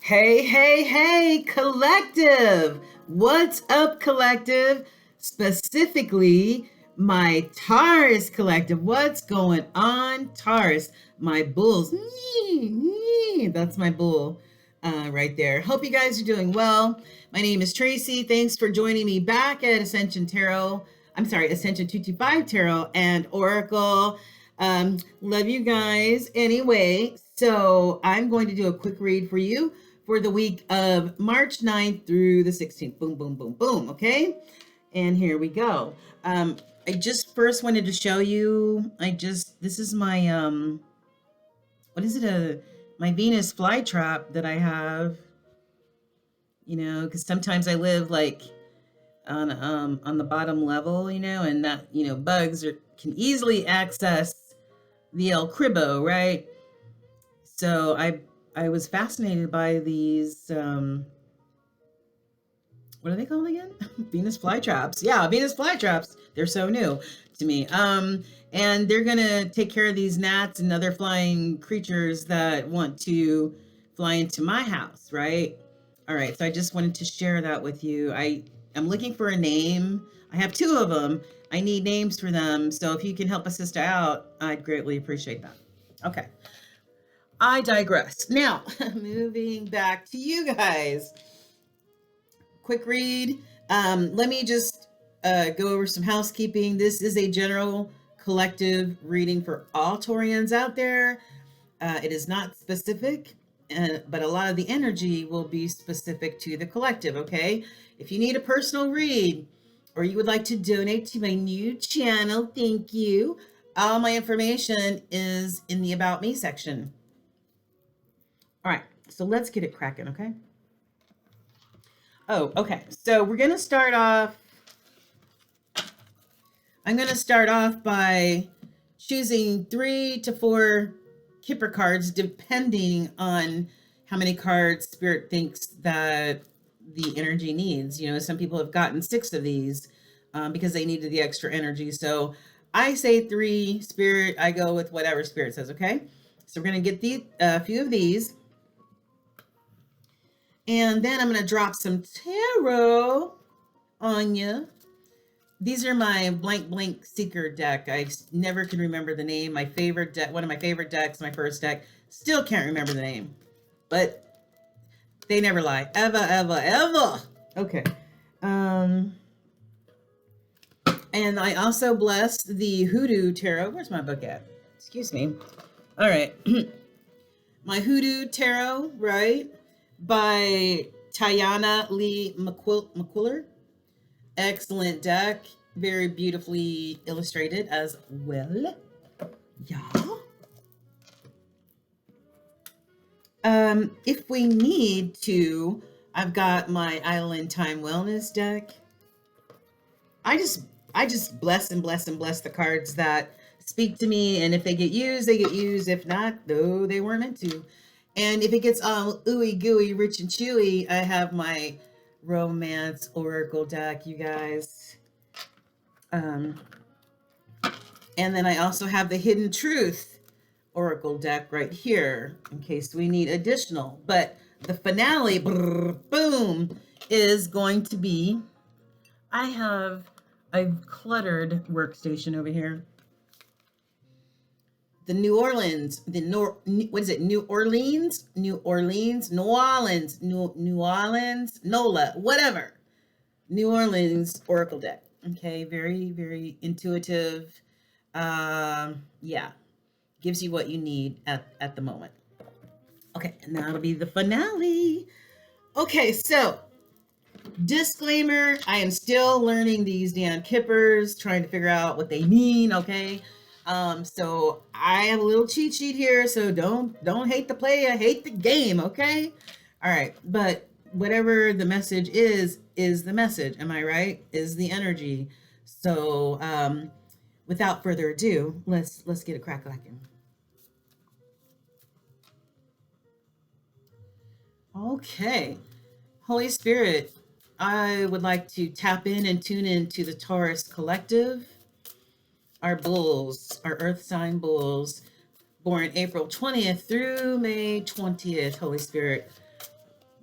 Hey, hey, hey, collective. What's up, collective? Specifically, my Taurus collective. What's going on, Taurus? My bulls. That's my bull right there. Hope you guys are doing well. My name is Tracy. Thanks for joining me back at Ascension 225 Tarot and Oracle. Love you guys. Anyway, so I'm going to do a quick read for you for the week of March 9th through the 16th. Boom, boom, boom, boom. Okay. And here we go. I just first wanted to show you, this is my, what is it? My Venus flytrap that I have, because sometimes I live like on the bottom level, and that, bugs can easily access the El Cribbo, right? So I was fascinated by these, what are they called again? Venus flytraps. Yeah, Venus flytraps. They're so new to me. And they're going to take care of these gnats and other flying creatures that want to fly into my house, right? All right, so I just wanted to share that with you. I'm looking for a name. I have two of them. I need names for them. So if you can help a sister out, I'd greatly appreciate that. Okay. I digress. Now, moving back to you guys. Quick read. Let me just go over some housekeeping. This is a general collective reading for all Taurians out there. It is not specific, but a lot of the energy will be specific to the collective, okay? If you need a personal read or you would like to donate to my new channel, thank you. All my information is in the About Me section. All right, so let's get it cracking, okay? Oh, okay. So we're going to start off. I'm going to start off by choosing 3 to 4 Kipper cards, depending on how many cards Spirit thinks that the energy needs. Some people have gotten 6 of these because they needed the extra energy. So I say 3, Spirit, I go with whatever Spirit says, okay? So we're going to get a few of these. And then I'm going to drop some tarot on you. These are my blank seeker deck. I never can remember the name. My favorite deck, one of my favorite decks, my first deck. Still can't remember the name. But they never lie. Ever, ever, ever. Okay. And I also bless the Hoodoo Tarot. Where's my book at? Excuse me. All right. My Hoodoo Tarot, right? By Tiana Lee McQuiller. Excellent deck. Very beautifully illustrated as well. Yeah. If we need to, I've got my Island Time Wellness deck. I just bless and bless and bless the cards that speak to me. And if they get used, they get used. If not, though, they weren't meant to. And if it gets all ooey gooey, rich and chewy, I have my Romance Oracle deck, you guys. And then I also have the Hidden Truth Oracle deck right here in case we need additional. But the finale, boom, is going to be, I have a cluttered workstation over here. The New Orleans, what is it? New Orleans, NOLA, whatever. New Orleans Oracle deck. Okay, very, very intuitive. Yeah, gives you what you need at the moment. Okay, and that'll be the finale. Okay, so disclaimer, I am still learning these damn Kippers, trying to figure out what they mean, okay? So I have a little cheat sheet here, so don't hate the player, hate the game, okay? All right, but whatever the message is the message, am I right? Is the energy. So without further ado, let's get it crack-lacking. Okay, Holy Spirit, I would like to tap in and tune into the Taurus collective. Our bulls, our earth sign bulls, born April 20th through May 20th, Holy Spirit.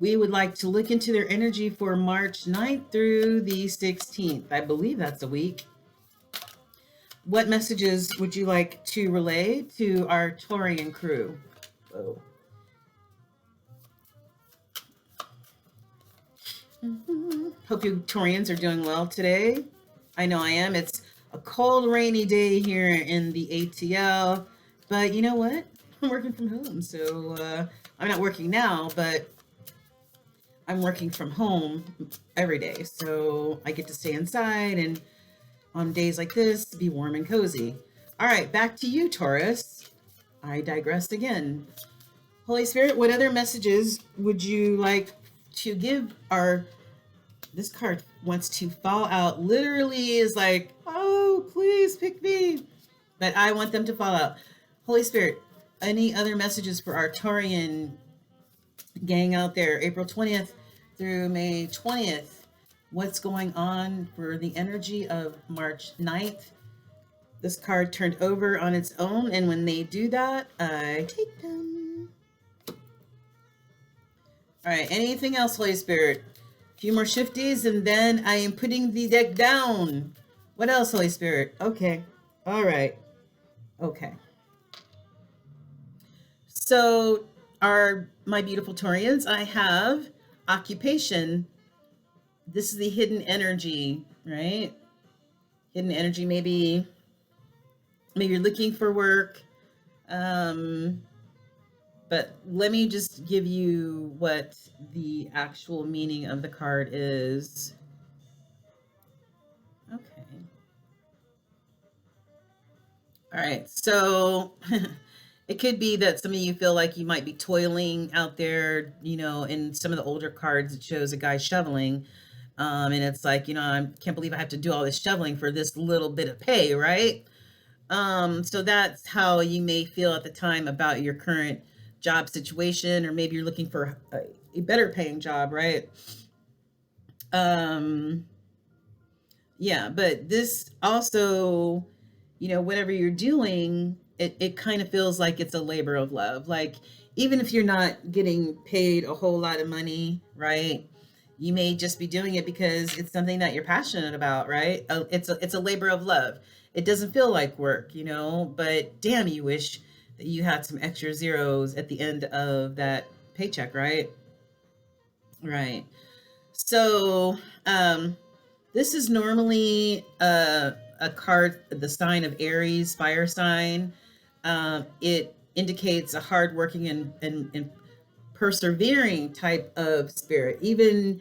we would like to look into their energy for March 9th through the 16th. I believe that's a week. What messages would you like to relay to our Taurian crew? Whoa. Hope you Taurians are doing well today. I know I am. It's a cold, rainy day here in the ATL, but you know what? I'm working from home, so I'm not working now, but I'm working from home every day, so I get to stay inside and on days like this, be warm and cozy. All right, back to you, Taurus. I digressed again. Holy Spirit, what other messages would you like to give our... This card wants to fall out. Literally is like, oh, please pick me. But I want them to fall out. Holy Spirit, any other messages for our Taurian gang out there? April 20th through May 20th. What's going on for the energy of March 9th? This card turned over on its own, and when they do that, I take them. All right, anything else, Holy Spirit? A few more shifties, and then I am putting the deck down. What else, Holy Spirit? Okay. All right. Okay. So, my beautiful Taurians, I have occupation. This is the hidden energy, right? Hidden energy, maybe you're looking for work. But let me just give you what the actual meaning of the card is. Okay. All right. So it could be that some of you feel like you might be toiling out there, you know, in some of the older cards, it shows a guy shoveling. And it's like, you know, I can't believe I have to do all this shoveling for this little bit of pay, right? So that's how you may feel at the time about your current job situation, or maybe you're looking for a better paying job, right? Yeah, but this also, you know, whatever you're doing, it kind of feels like it's a labor of love. Like, even if you're not getting paid a whole lot of money, right? You may just be doing it because it's something that you're passionate about, right? It's a labor of love. It doesn't feel like work, you know, but damn, you wish that you had some extra zeros at the end of that paycheck, right? Right. So, this is normally a card, the sign of Aries, fire sign. It indicates a hardworking and persevering type of spirit. Even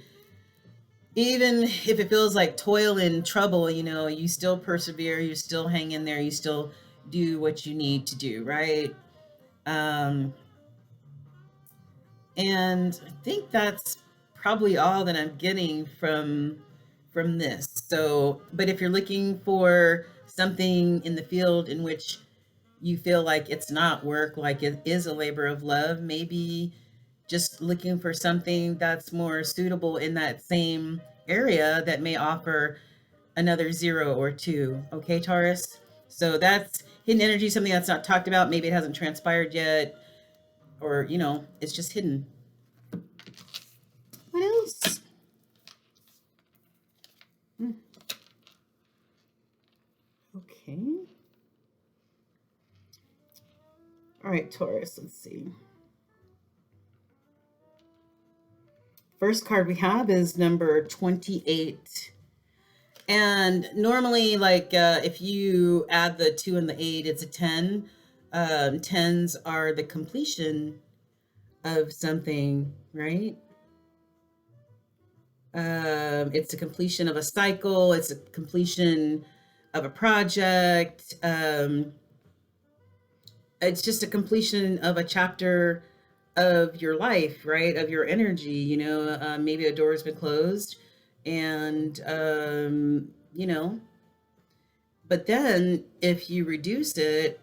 if it feels like toil and trouble, you know, you still persevere, you still hang in there, you still do what you need to do, right? And I think that's probably all that I'm getting from this. So, but if you're looking for something in the field in which you feel like it's not work, like it is a labor of love, maybe just looking for something that's more suitable in that same area that may offer another 0 or 2. Okay, Taurus? So that's hidden energy, something that's not talked about. Maybe it hasn't transpired yet, or, you know, it's just hidden. What else? Okay. All right, Taurus, let's see. First card we have is number 28. And normally, like, if you add the 2 and the 8, it's a 10. 10s are the completion of something, right? It's a completion of a cycle. It's a completion of a project. It's just a completion of a chapter of your life, right? Of your energy, you know, maybe a door has been closed and, you know, but then if you reduce it,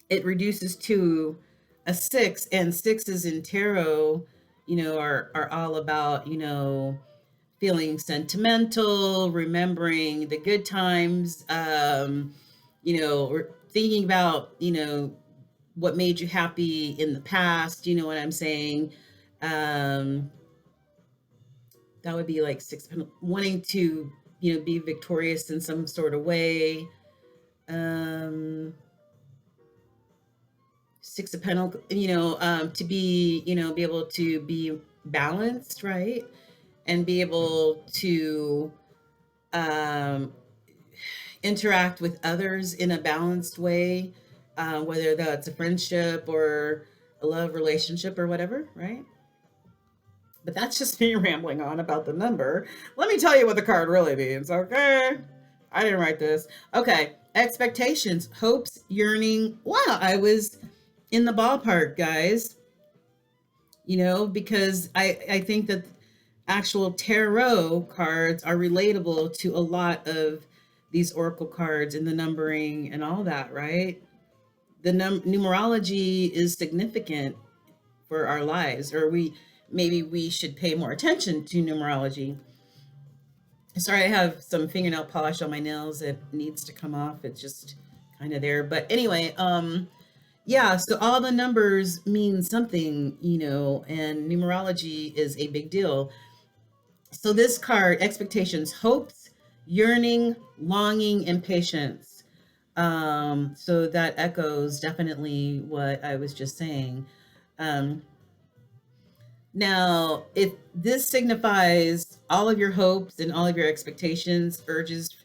it reduces to a 6, and 6s in tarot, you know, are all about, you know, feeling sentimental, remembering the good times, you know, or thinking about, you know, what made you happy in the past, you know what I'm saying? Um, that would be like wanting to, be victorious in some sort of way. Um, Six of Pentacles, to be, be able to be balanced, right? And be able to um, interact with others in a balanced way, whether that's a friendship or a love relationship or whatever, right? But that's just me rambling on about the number. Let me tell you what the card really means, okay? I didn't write this. Okay, expectations, hopes, yearning. Wow, I was in the ballpark, guys. Because I think that actual tarot cards are relatable to a lot of these oracle cards and the numbering and all that, right? The numerology is significant for our lives, or maybe we should pay more attention to numerology. Sorry, I have some fingernail polish on my nails. It needs to come off. It's just kind of there. But anyway, yeah, so all the numbers mean something, and numerology is a big deal. So this card, expectations, hopes, yearning, longing, and patience. So that echoes definitely what I was just saying. Now, if this signifies all of your hopes and all of your expectations, urges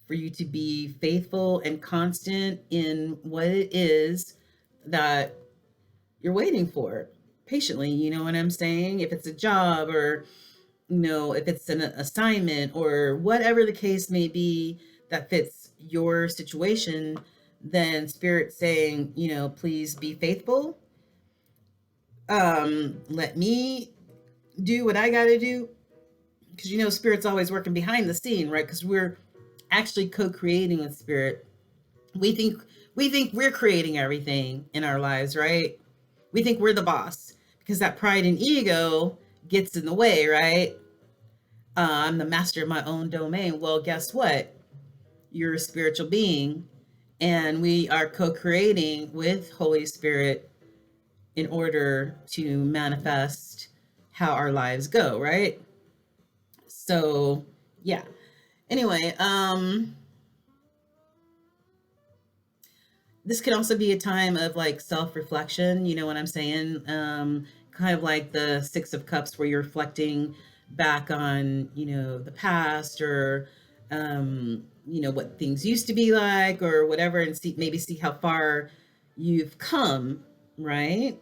for you to be faithful and constant in what it is that you're waiting for patiently. You know what I'm saying? If it's a job, or if it's an assignment, or whatever the case may be that fits your situation, then Spirit's saying, please be faithful. Let me do what I got to do, because Spirit's always working behind the scene, right? Because we're actually co-creating with Spirit. We think we're creating everything in our lives, right? We think we're the boss, because that pride and ego gets in the way, right? I'm the master of my own domain. Well, guess what? You're a spiritual being, and we are co-creating with Holy Spirit in order to manifest how our lives go, right? So, yeah. Anyway, this could also be a time of like self-reflection, you know what I'm saying? Kind of like the Six of Cups, where you're reflecting back on, the past, or, what things used to be like, or whatever, and see how far you've come, right?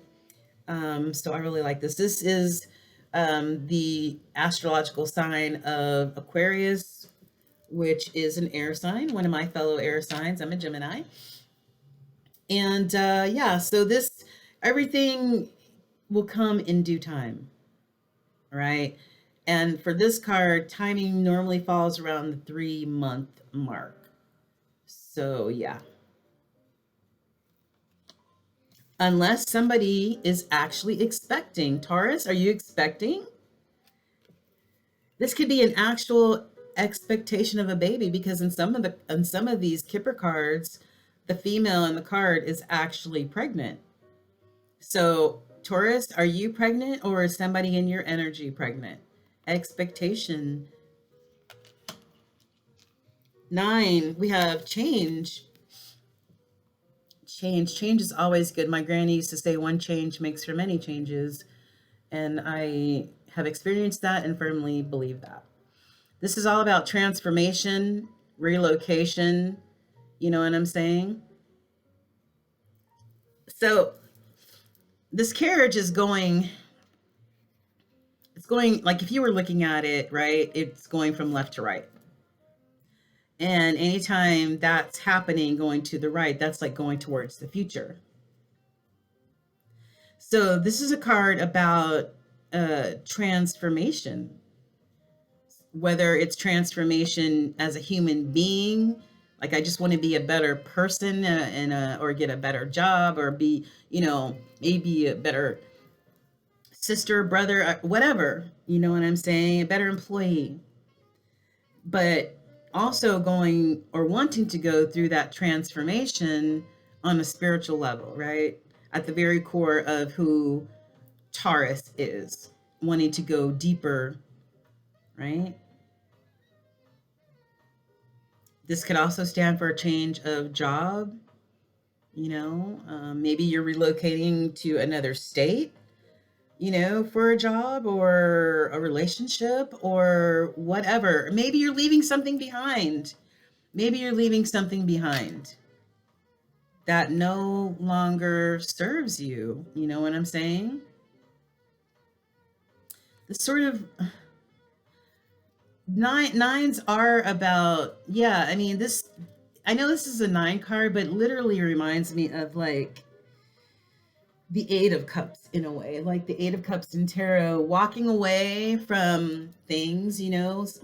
So I really like this. This is the astrological sign of Aquarius, which is an air sign, one of my fellow air signs. I'm a Gemini. And yeah, so everything will come in due time, right? And for this card, timing normally falls around the 3-month mark. So yeah. Unless somebody is actually expecting. Taurus, are you expecting? This could be an actual expectation of a baby, because in some of these Kipper cards, the female in the card is actually pregnant. So Taurus, are you pregnant, or is somebody in your energy pregnant? Expectation. 9, we have change. Change is always good. My granny used to say one change makes for many changes, and I have experienced that and firmly believe that. This is all about transformation, relocation, you know what I'm saying? So this carriage is going, like, if you were looking at it, right, it's going from left to right. And anytime that's happening, going to the right, that's like going towards the future. So this is a card about transformation, whether it's transformation as a human being, like I just want to be a better person, or get a better job, or be, maybe a better sister, brother, whatever, you know what I'm saying? A better employee. But also going, or wanting to go through that transformation on a spiritual level, right? At the very core of who Taurus is, wanting to go deeper, right? This could also stand for a change of job. Maybe you're relocating to another state, for a job or a relationship or whatever. Maybe you're leaving something behind. Maybe you're leaving something behind that no longer serves you. You know what I'm saying? This sort of nines are about, yeah, I mean, this, I know this is a 9 card, but literally reminds me of like the 8 of Cups in a way, like the 8 of Cups in tarot, walking away from things,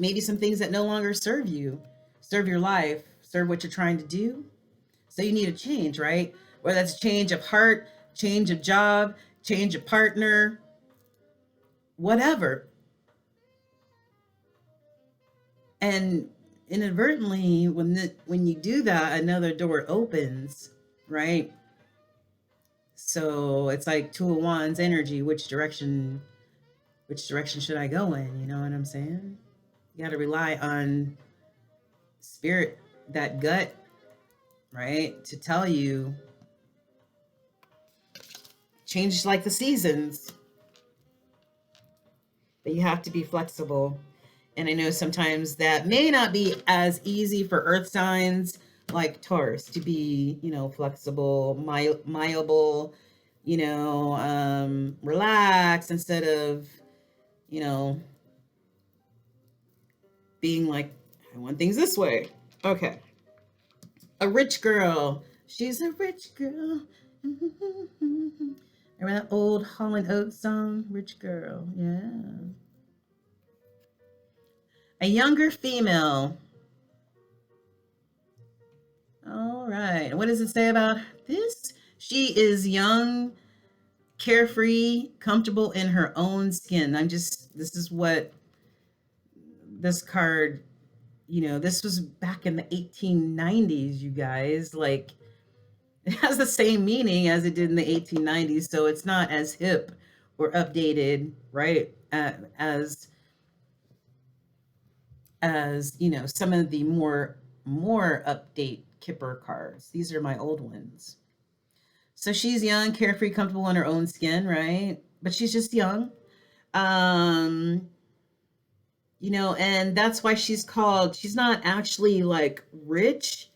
maybe some things that no longer serve you, serve your life, serve what you're trying to do. So you need a change, right? Whether that's a change of heart, change of job, change of partner, whatever. And inadvertently, when you do that, another door opens, right? So it's like 2 of Wands energy. Which direction should I go in? You know what I'm saying? You got to rely on spirit, that gut, right? To tell you, change like the seasons, but you have to be flexible. And I know sometimes that may not be as easy for earth signs like Taurus to be, flexible, malleable, relax instead of, being like, I want things this way. Okay. A rich girl. She's a rich girl. Remember that old Hall & Oates song, Rich Girl? Yeah. A younger female. All right. What does it say about this? She is young, carefree, comfortable in her own skin. This is what this card, this was back in the 1890s, you guys. Like, it has the same meaning as it did in the 1890s. So it's not as hip or updated, right? As some of the more update Kipper cards. These are my old ones. So she's young, carefree, comfortable in her own skin, right? But she's just young. And that's why she's not actually like rich.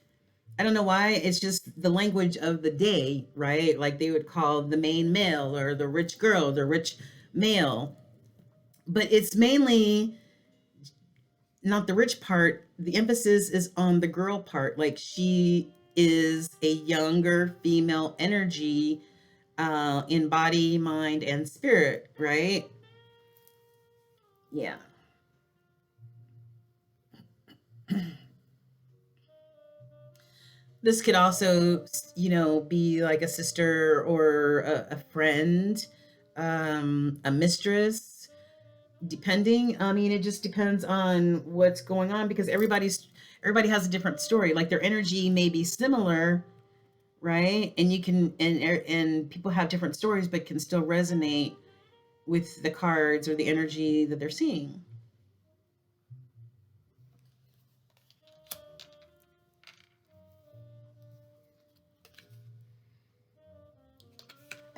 I don't know why. It's just the language of the day, right? Like they would call the main male or the rich girl, the rich male. But it's mainly not the rich part. The emphasis is on the girl part. Like she is a younger female energy in body, mind, and spirit, right? Yeah. This could also, be like a sister or a friend, a mistress, depending. I mean, it just depends on what's going on because everybody has a different story. Like their energy may be similar, right? And you can, and people have different stories, but can still resonate with the cards or the energy that they're seeing.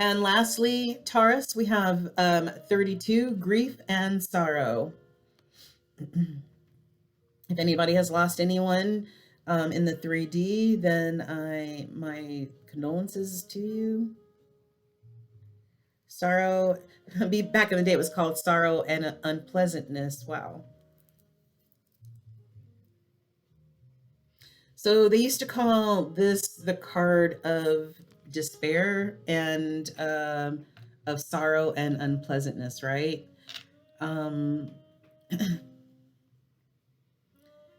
And lastly, Taurus, we have 32, grief and sorrow. If anybody has lost anyone in the 3D, then my condolences to you. Sorrow, back in the day, it was called sorrow and unpleasantness. Wow. So they used to call this the card of despair and of sorrow and unpleasantness, right?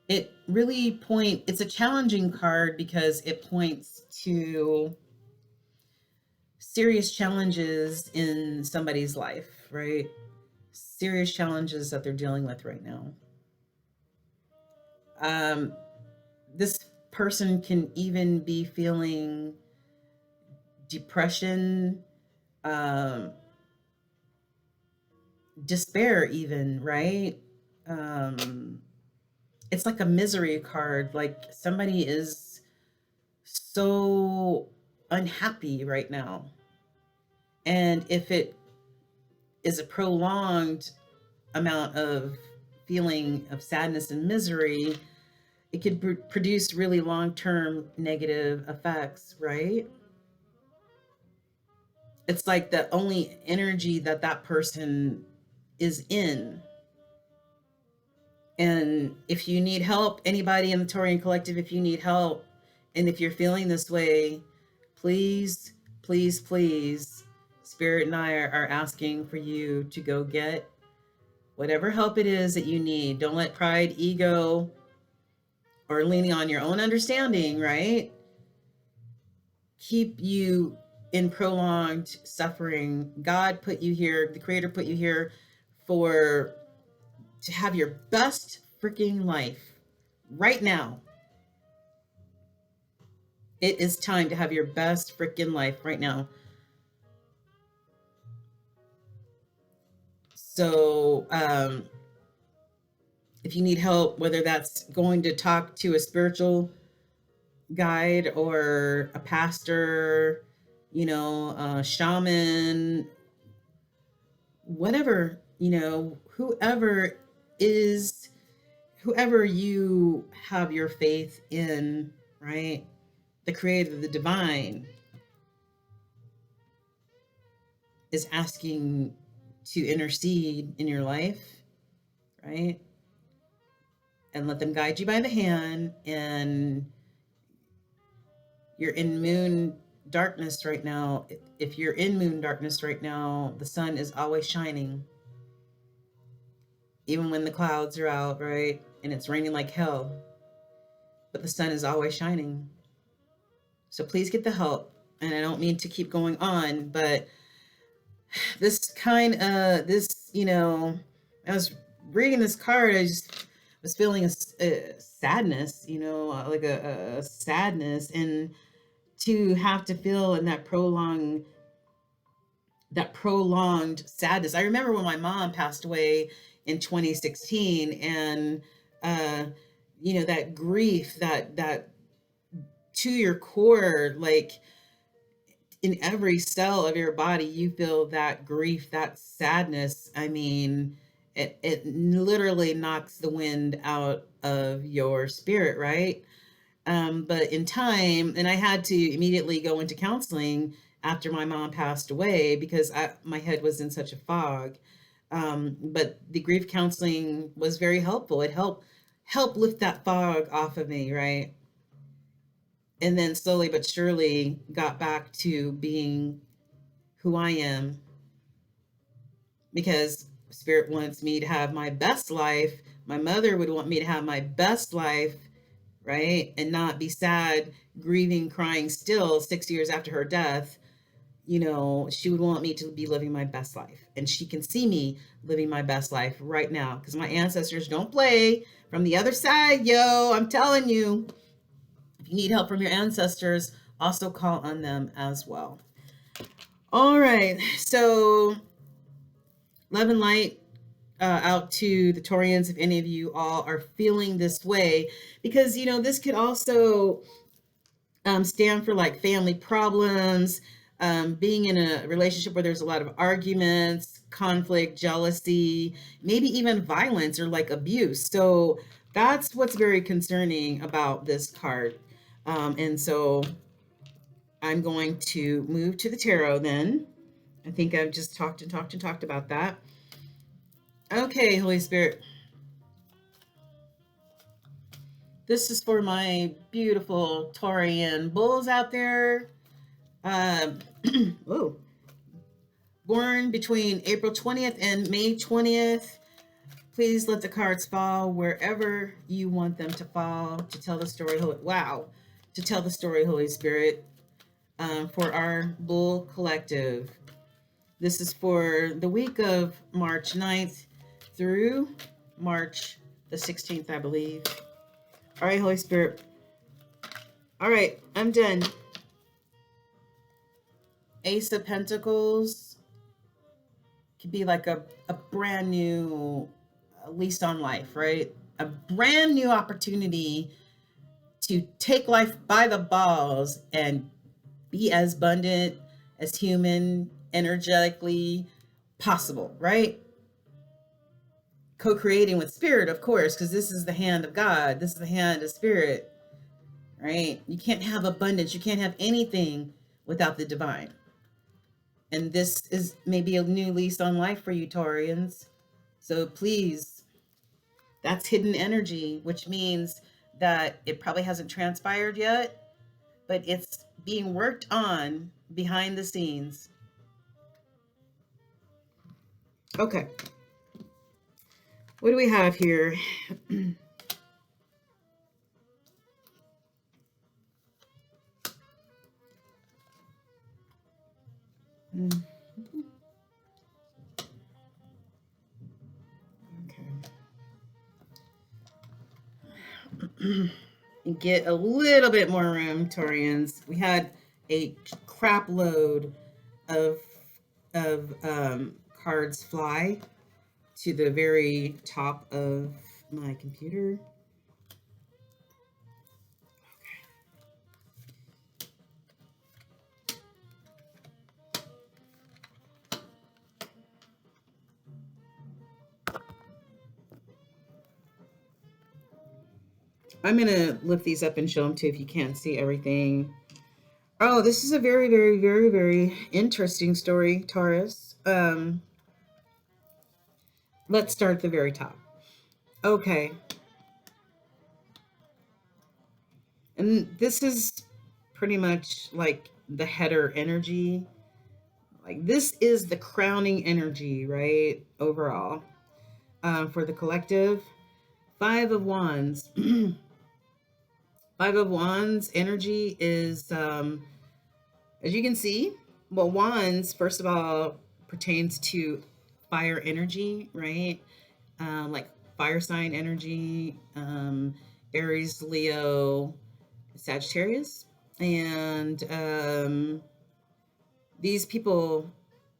It really it's a challenging card because it points to serious challenges in somebody's life, right? Serious challenges that they're dealing with right now. This person can even be feeling depression, despair even, right? It's like a misery card, like somebody is so unhappy right now. And if it is a prolonged amount of feeling of sadness and misery, it could produce really long-term negative effects, right? It's like the only energy that that person is in. And if you need help, anybody in the Taurian collective, if you need help, and if you're feeling this way, please, please, please, Spirit and I are asking for you to go get whatever help it is that you need. Don't let pride, ego, or leaning on your own understanding, right, keep you in prolonged suffering. God put you here, the Creator put you here for to have your best freaking life right now. It is time to have your best freaking life right now. So if you need help, whether that's going to talk to a spiritual guide or a pastor, you know, a shaman, whatever, you know, whoever you have your faith in, right? The creator, the divine, is asking to intercede in your life, right? And let them guide you by the hand. And you're in moon darkness right now. If you're in moon darkness right now, the sun is always shining. Even when the clouds are out, right? And it's raining like hell. But the sun is always shining. So please get the help. And I don't mean to keep going on, but you know, I was reading this card, I just was feeling a sadness, you know, like a sadness, and to have to feel in that prolonged sadness. I remember when my mom passed away in 2016, and you know, that grief, that to your core, like in every cell of your body, you feel that grief, that sadness. I mean, it literally knocks the wind out of your spirit, right? But in time, and I had to immediately go into counseling after my mom passed away because my head was in such a fog. But the grief counseling was very helpful. It helped lift that fog off of me, right? And then slowly but surely got back to being who I am, because Spirit wants me to have my best life. My mother would want me to have my best life, right? And not be sad, grieving, crying still 6 years after her death. You know, she would want me to be living my best life. And she can see me living my best life right now, because my ancestors don't play from the other side, yo. I'm telling you. If you need help from your ancestors, also call on them as well. All right. So love and light out to the Taurians, if any of you all are feeling this way, because, you know, this could also stand for like family problems, being in a relationship where there's a lot of arguments, conflict, jealousy, maybe even violence or like abuse. So that's what's very concerning about this card. And so I'm going to move to the tarot then. I think I've just talked about that. Okay, Holy Spirit. This is for my beautiful Taurian bulls out there. Whoa. Born between April 20th and May 20th. Please let the cards fall wherever you want them to fall to tell the story. To tell the story, Holy Spirit, for our Bull Collective. This is for the week of March 9th through March the 16th, I believe. All right, Holy Spirit. All right, I'm done. Ace of Pentacles, could be like a brand new lease on life, right? A brand new opportunity to take life by the balls and be as abundant as human, energetically possible, right? Co-creating with spirit, of course, because this is the hand of God. This is the hand of spirit, right? You can't have abundance. You can't have anything without the divine. And this is maybe a new lease on life for you, Taurians. So please, that's hidden energy, which means that it probably hasn't transpired yet, but it's being worked on behind the scenes. Okay. What do we have here? Okay. Get a little bit more room, Taurians. We had a crap load of cards fly to the very top of my computer. I'm going to lift these up and show them to you if you can't see everything. Oh, this is a very, very, very, very interesting story, Taurus. Let's start at the very top. Okay. And this is pretty much like the header energy. Like this is the crowning energy, right? Overall, for the collective. 5 of Wands. 5 of Wands energy is, as you can see, well, Wands, first of all, pertains to fire energy, right? Like fire sign energy, Aries, Leo, Sagittarius. And these people,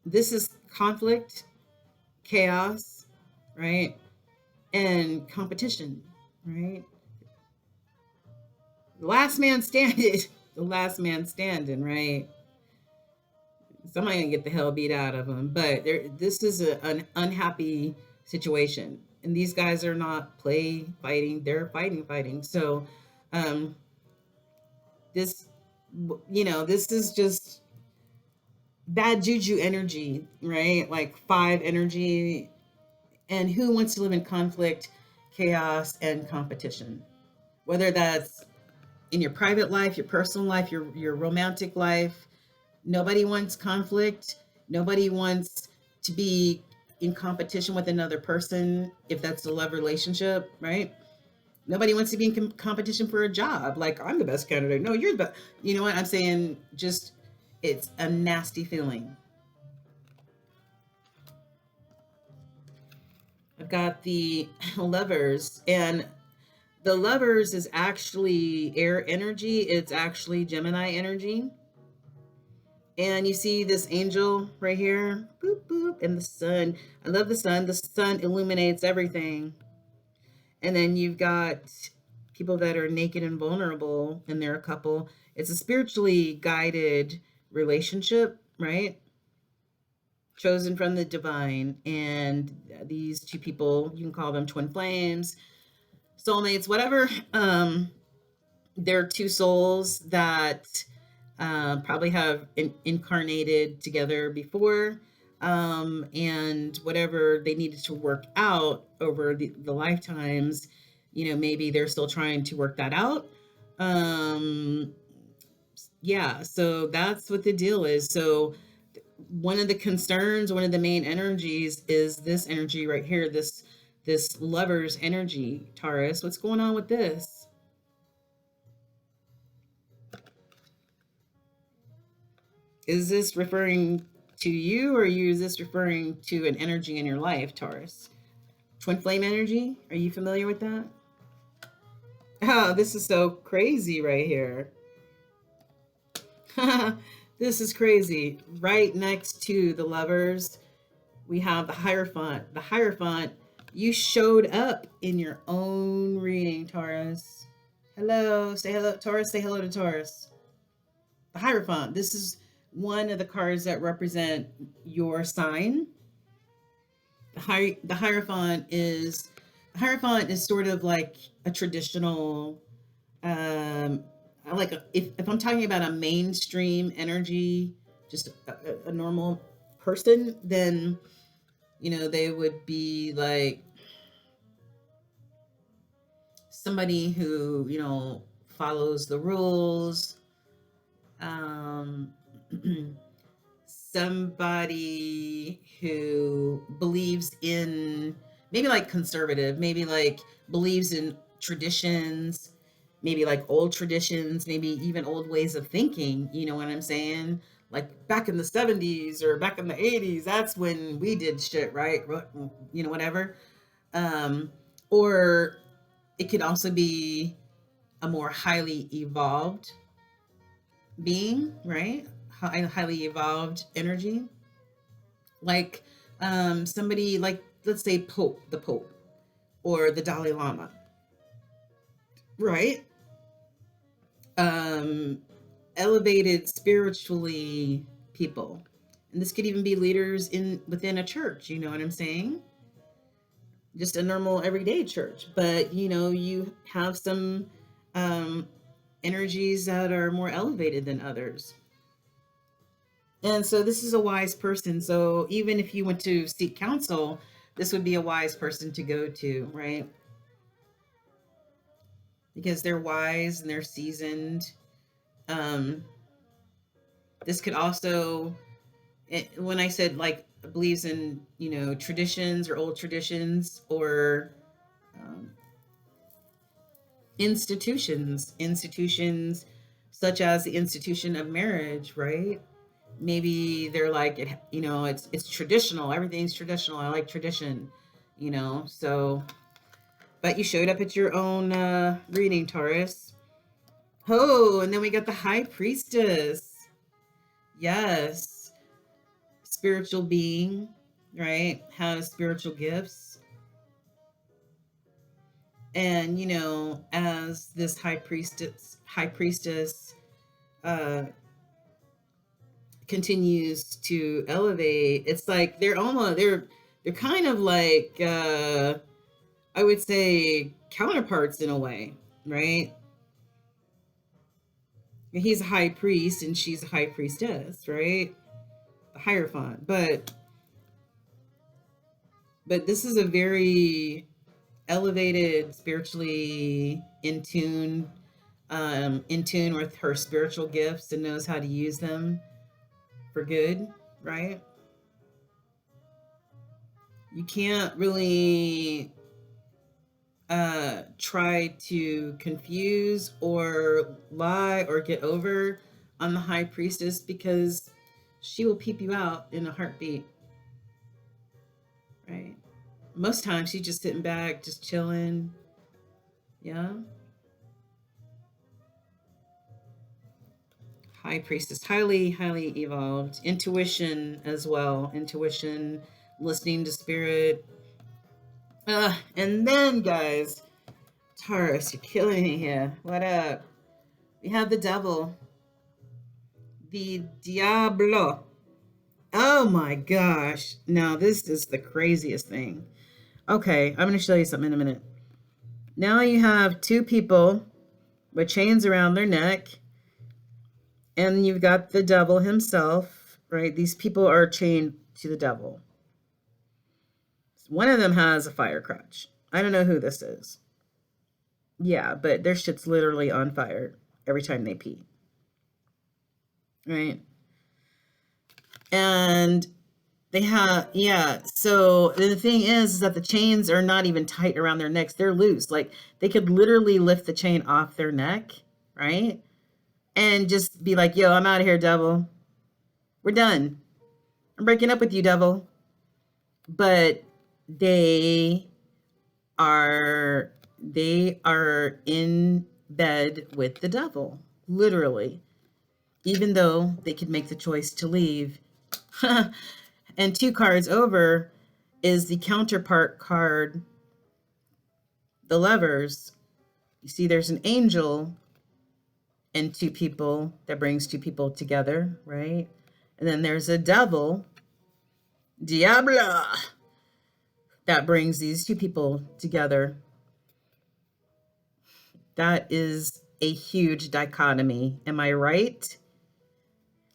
this is conflict, chaos, right? And competition, right? The last man standing, the last man standing, right? Somebody gonna get the hell beat out of them, but this is an unhappy situation, and these guys are not play fighting; they're fighting. So, this, this is just bad juju energy, right? Like 5 energy, and who wants to live in conflict, chaos, and competition? Whether that's in your private life, your personal life, your romantic life. Nobody wants conflict. Nobody wants to be in competition with another person if that's a love relationship, right? Nobody wants to be in competition for a job. Like, I'm the best candidate. No, you're the best. You know what I'm saying? Just, it's a nasty feeling. I've got the Lovers, and the Lovers is actually air energy. It's actually Gemini energy. And you see this angel right here, boop, boop, and the sun. I love the sun. The sun illuminates everything. And then you've got people that are naked and vulnerable, and they're a couple. It's a spiritually guided relationship, right? Chosen from the divine. And these two people, you can call them twin flames, soulmates, whatever. They're two souls that probably have incarnated together before, and whatever they needed to work out over the lifetimes, maybe they're still trying to work that out. Yeah, so that's what the deal is. So one of the concerns, one of the main energies is this energy right here, this Lover's energy, Taurus. What's going on with this? Is this referring to you, or is this referring to an energy in your life, Taurus? Twin flame energy? Are you familiar with that? Oh, this is so crazy right here. This is crazy. Right next to the Lovers, we have the Hierophant. The Hierophant, you showed up in your own reading, Taurus. Hello, say hello, Taurus, say hello to Taurus. The Hierophant, this is one of the cards that represent your sign. The Hierophant is sort of like a traditional, like if I'm talking about a mainstream energy, just a normal person, then they would be like somebody who follows the rules, somebody who believes in, maybe like conservative, maybe like believes in traditions, maybe like old traditions, maybe even old ways of thinking, you know what I'm saying? Like back in the 70s or back in the 80s, that's when we did shit, right? Whatever. Or it could also be a more highly evolved being, right? Highly evolved energy, like somebody like, let's say the Pope or the Dalai Lama, right? Elevated spiritually people, and this could even be leaders within a church. You know what I'm saying? Just a normal everyday church, but you have some energies that are more elevated than others. And so this is a wise person. So even if you went to seek counsel, this would be a wise person to go to, right? Because they're wise and they're seasoned. This could also, when I said like believes in, traditions or old traditions, or institutions such as the institution of marriage, right? Maybe they're like, it's traditional, everything's traditional, I like tradition, so. But you showed up at your own reading, Taurus. Oh, and then we got the High Priestess. Yes, spiritual being, right? Has spiritual gifts. And as this high priestess continues to elevate, it's like they're kind of like I would say counterparts in a way, right? He's a high priest and she's a high priestess, right? The Hierophant. But this is a very elevated, spiritually in tune with her spiritual gifts and knows how to use them for good, right? You can't really try to confuse or lie or get over on the High Priestess, because she will peep you out in a heartbeat, right? Most times she's just sitting back, just chilling. Yeah. High Priestess, highly, highly evolved. Intuition as well. Intuition, listening to spirit. And then, guys, Taurus, you're killing me here. What up? We have the Devil. The Diablo. Oh my gosh. Now, this is the craziest thing. Okay, I'm going to show you something in a minute. Now you have two people with chains around their neck, and you've got the devil himself, right? These people are chained to the devil. One of them has a fire crutch. I don't know who this is. Yeah, but their shit's literally on fire every time they pee. Right? And they have, yeah. So the thing is that the chains are not even tight around their necks. They're loose. Like they could literally lift the chain off their neck, right? And just be like, yo, I'm out of here, devil. We're done. I'm breaking up with you, devil. But they are in bed with the devil, literally, even though they could make the choice to leave. And 2 cards over is the counterpart card, the Lovers. You see there's an angel and 2 people that brings 2 people together, right? And then there's a devil, Diablo, that brings these 2 people together. That is a huge dichotomy. Am I right?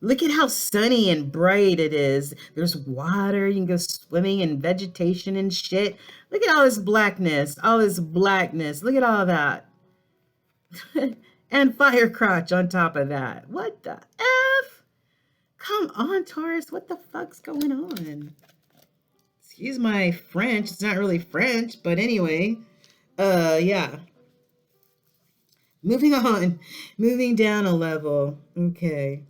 Look at how sunny and bright it is. There's water. You can go swimming and vegetation and shit. Look at all this blackness. All this blackness. Look at all that. And fire crotch on top of that. What the F? Come on, Taurus. What the fuck's going on? Excuse my French. It's not really French, but anyway. Yeah. Moving on. Moving down a level. Okay.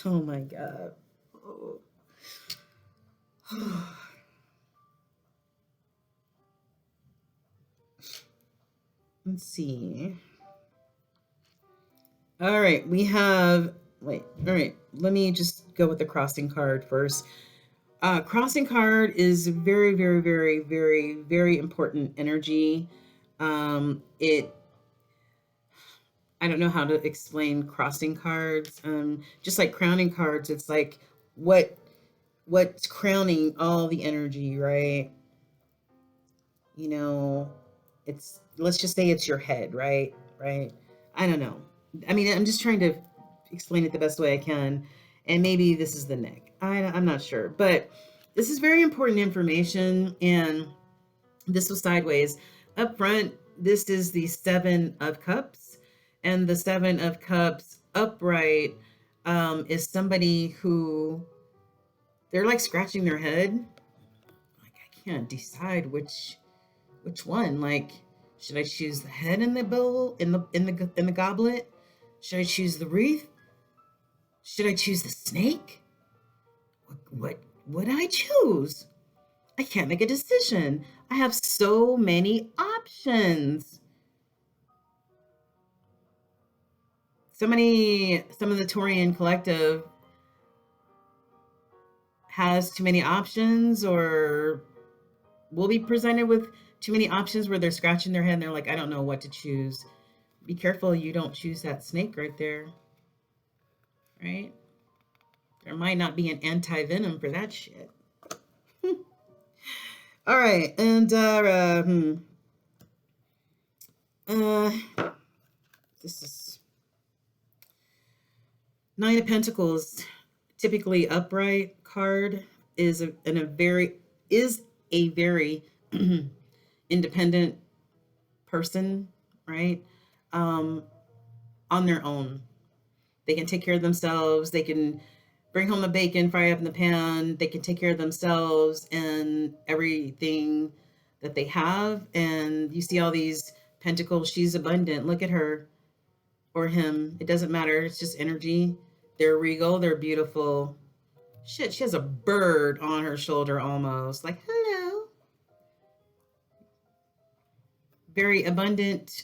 Oh my God. Oh. Let's see. All right, we have, wait, all right, let me just go with the crossing card first. Crossing card is very, very, very, very, very important energy. I don't know how to explain crossing cards. Just like crowning cards, it's like what's crowning all the energy, right? You know, it's, let's just say it's your head, right? Right? I don't know. I mean, I'm just trying to explain it the best way I can. And maybe this is the neck. I'm not sure. But this is very important information. And this was sideways. Up front, this is the 7 of Cups. And the 7 of Cups upright is somebody who, they're like scratching their head. Like, I can't decide which one. Like, should I choose the head in the bowl, in the goblet? Should I choose the wreath? Should I choose the snake? What would I choose? I can't make a decision. I have so many options. Some of the Taurian collective has too many options, or will be presented with too many options where they're scratching their head and they're like, I don't know what to choose. Be careful you don't choose that snake right there, right? There might not be an anti-venom for that shit. All right, and this is 9 of Pentacles. Typically upright card is a very independent person, right? On their own. They can take care of themselves. They can bring home the bacon, fry up in the pan. They can take care of themselves and everything that they have. And you see all these pentacles. She's abundant. Look at her or him. It doesn't matter. It's just energy. They're regal. They're beautiful. Shit, she has a bird on her shoulder almost. Like, hello. Very abundant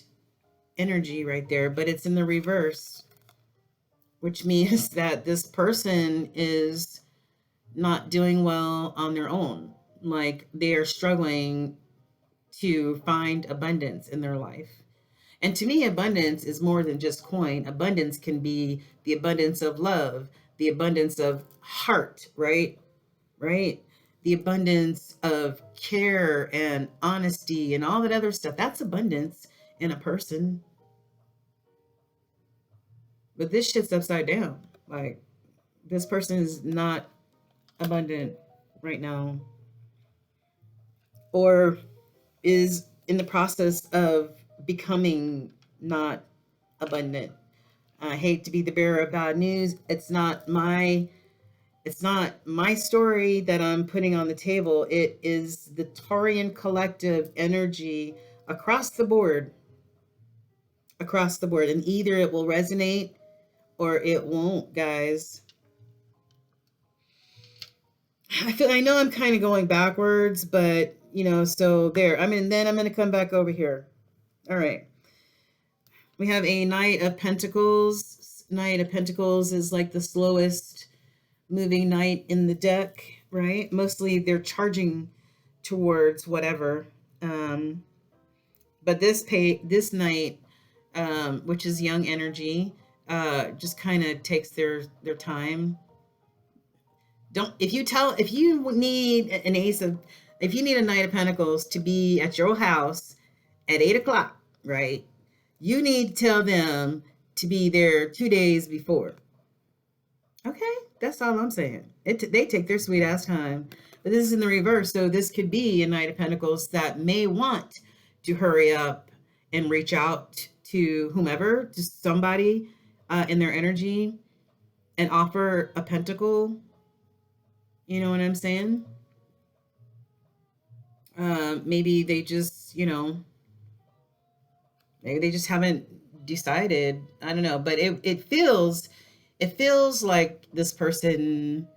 energy right there, but it's in the reverse, which means that this person is not doing well on their own. Like, they are struggling to find abundance in their life. And to me, abundance is more than just coin. Abundance can be the abundance of love, the abundance of heart, right? Right? The abundance of care and honesty and all that other stuff. That's abundance in a person. But this shit's upside down. Like, this person is not abundant right now, or is in the process of becoming not abundant. I hate to be the bearer of bad news. It's not my story that I'm putting on the table. It is the Taurian collective energy across the board. And either it will resonate or it won't, guys. I know I'm kind of going backwards, but so there. Then I'm going to come back over here. All right. We have a Knight of Pentacles. Knight of Pentacles is like the slowest moving knight in the deck, right? Mostly they're charging towards whatever. But this knight, which is young energy, just kind of takes their time. Don't if you need an if you need a Knight of Pentacles to be at your house at 8 o'clock, right? You need to tell them to be there 2 days before. Okay, that's all I'm saying. They take their sweet ass time. But this is in the reverse, so this could be a Knight of Pentacles that may want to hurry up and reach out to whomever, to somebody in their energy, and offer a pentacle. You know what I'm saying? Maybe they just, maybe they just haven't decided. I don't know, but it feels like this person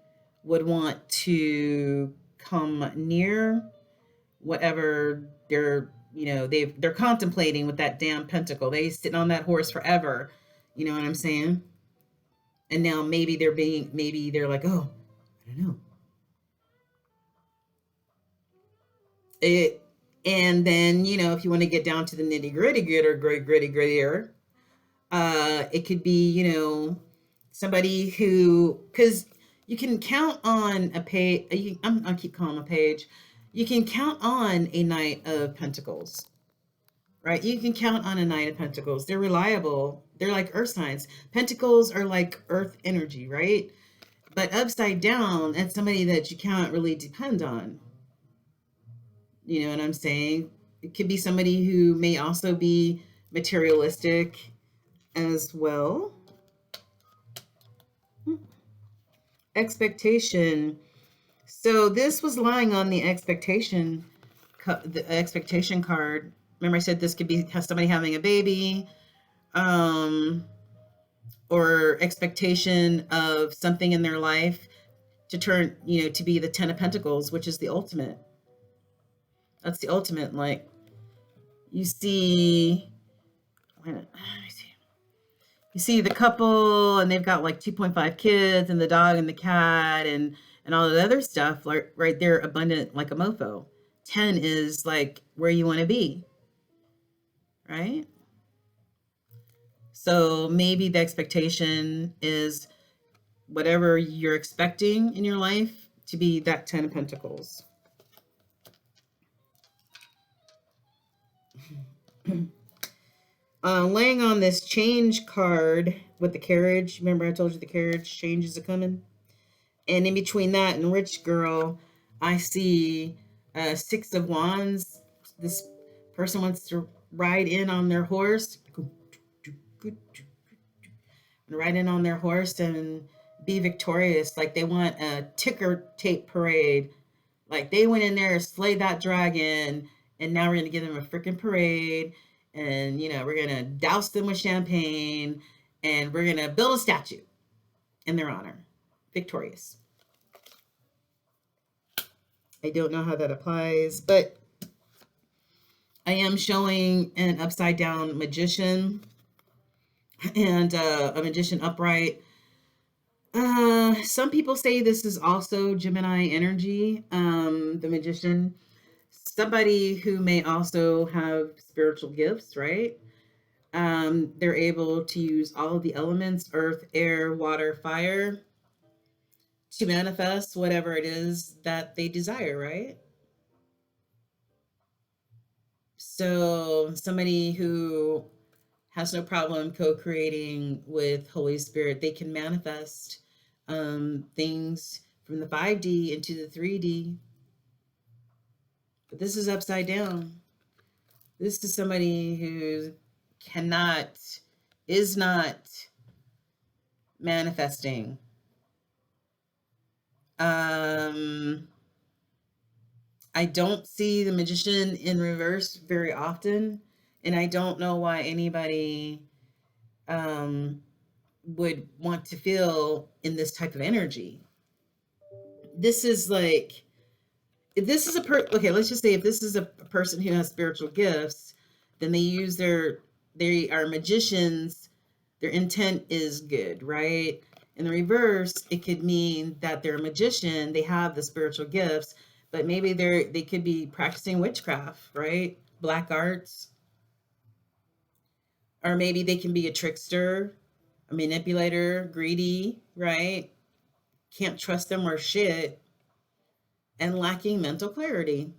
would want to come near whatever they're contemplating with that damn pentacle. They sitting on that horse forever. You know what I'm saying? And now maybe they're like, oh, I don't know. And then, if you want to get down to the nitty grittier, it could be, somebody who, because you can count on a page. I keep calling a page. You can count on a Knight of Pentacles, right? You can count on a Knight of Pentacles. They're reliable. They're like earth signs. Pentacles are like earth energy, right? But upside down, that's somebody that you can't really depend on. You know what I'm saying? It could be somebody who may also be materialistic as well. Expectation. So this was lying on the expectation card. Remember I said this could be somebody having a baby, or expectation of something in their life to turn, to be the 10 of Pentacles, which is the ultimate. That's the ultimate. Like, you see the couple, and they've got like 2.5 kids, and the dog and the cat, and all the other stuff, like right there, abundant like a mofo. 10 is like where you want to be, right? So maybe the expectation is whatever you're expecting in your life to be that 10 of Pentacles. Laying on this change card with the carriage. Remember I told you the carriage changes are coming? And in between that and rich girl, I see 6 of Wands. This person wants to ride in on their horse. Ride in on their horse and be victorious. Like they want a ticker tape parade. Like they went in there, slayed that dragon, and now we're going to give them a freaking parade. And, we're going to douse them with champagne, and we're going to build a statue in their honor. Victorious. I don't know how that applies, but I am showing an upside down magician and a magician upright. Some people say this is also Gemini energy, the magician. Somebody who may also have spiritual gifts, right? They're able to use all of the elements, earth, air, water, fire, to manifest whatever it is that they desire, right? So somebody who has no problem co-creating with Holy Spirit, they can manifest things from the 5D into the 3D. But this is upside down. This is somebody who is not manifesting. I don't see the magician in reverse very often, and I don't know why anybody would want to feel in this type of energy. This is like, if this is okay, let's just say if this is a person who has spiritual gifts, then they are magicians. their intent is good, right? In the reverse, it could mean that they're a magician, they have the spiritual gifts, but maybe they could be practicing witchcraft, right? Black arts. Or maybe they can be a trickster, a manipulator, greedy, right? Can't trust them or shit, and lacking mental clarity.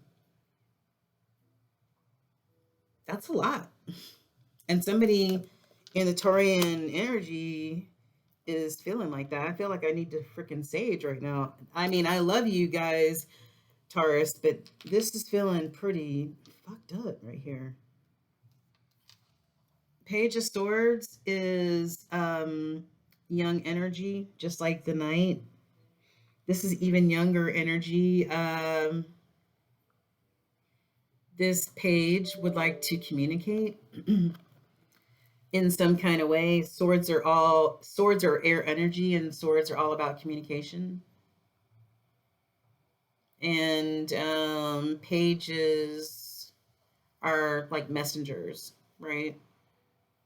That's a lot. And somebody in the Taurian energy is feeling like that. I feel like I need to freaking sage right now. I mean, I love you guys, Taurus, but this is feeling pretty fucked up right here. Page of Swords is young energy, just like the Knight. This is even younger energy. This page would like to communicate in some kind of way. Swords are air energy, and swords are all about communication. And pages are like messengers, right?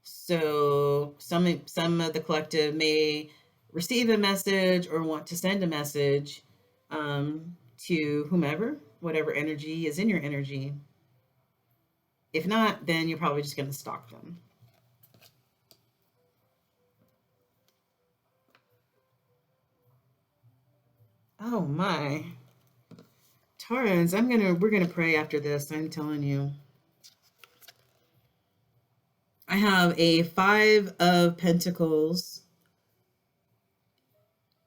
So some of the collective may receive a message or want to send a message to whomever, whatever energy is in your energy. If not, then you're probably just going to stalk them. Oh my. Taurans, we're gonna pray after this, I'm telling you. I have a 5 of Pentacles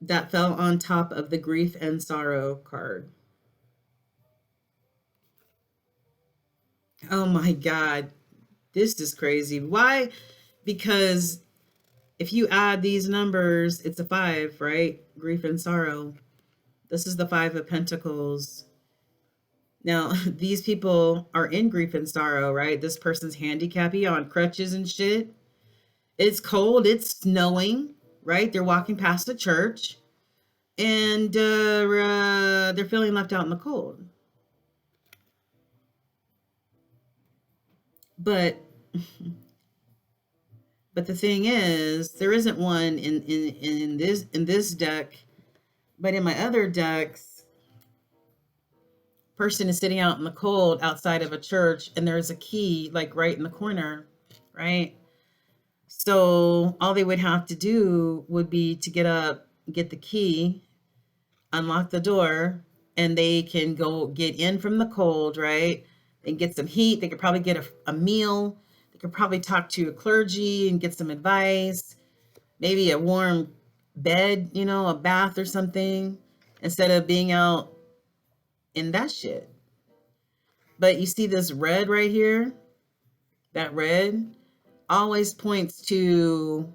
that fell on top of the grief and sorrow card. Oh my God. This is crazy. Why? Because if you add these numbers, it's a 5, right? Grief and sorrow. This is the 5 of Pentacles. Now, these people are in grief and sorrow, right? This person's handicappy on crutches and shit. It's cold, it's snowing, right? They're walking past the church and they're feeling left out in the cold. But the thing is, there isn't one in this deck, but in my other decks, person is sitting out in the cold outside of a church and there's a key like right in the corner, right? So all they would have to do would be to get up, get the key, unlock the door, and they can go get in from the cold, right? And get some heat. They could probably get a meal. They could probably talk to a clergy and get some advice. Maybe a warm bed, a bath or something, instead of being out in that shit. But you see this red right here? That red always points to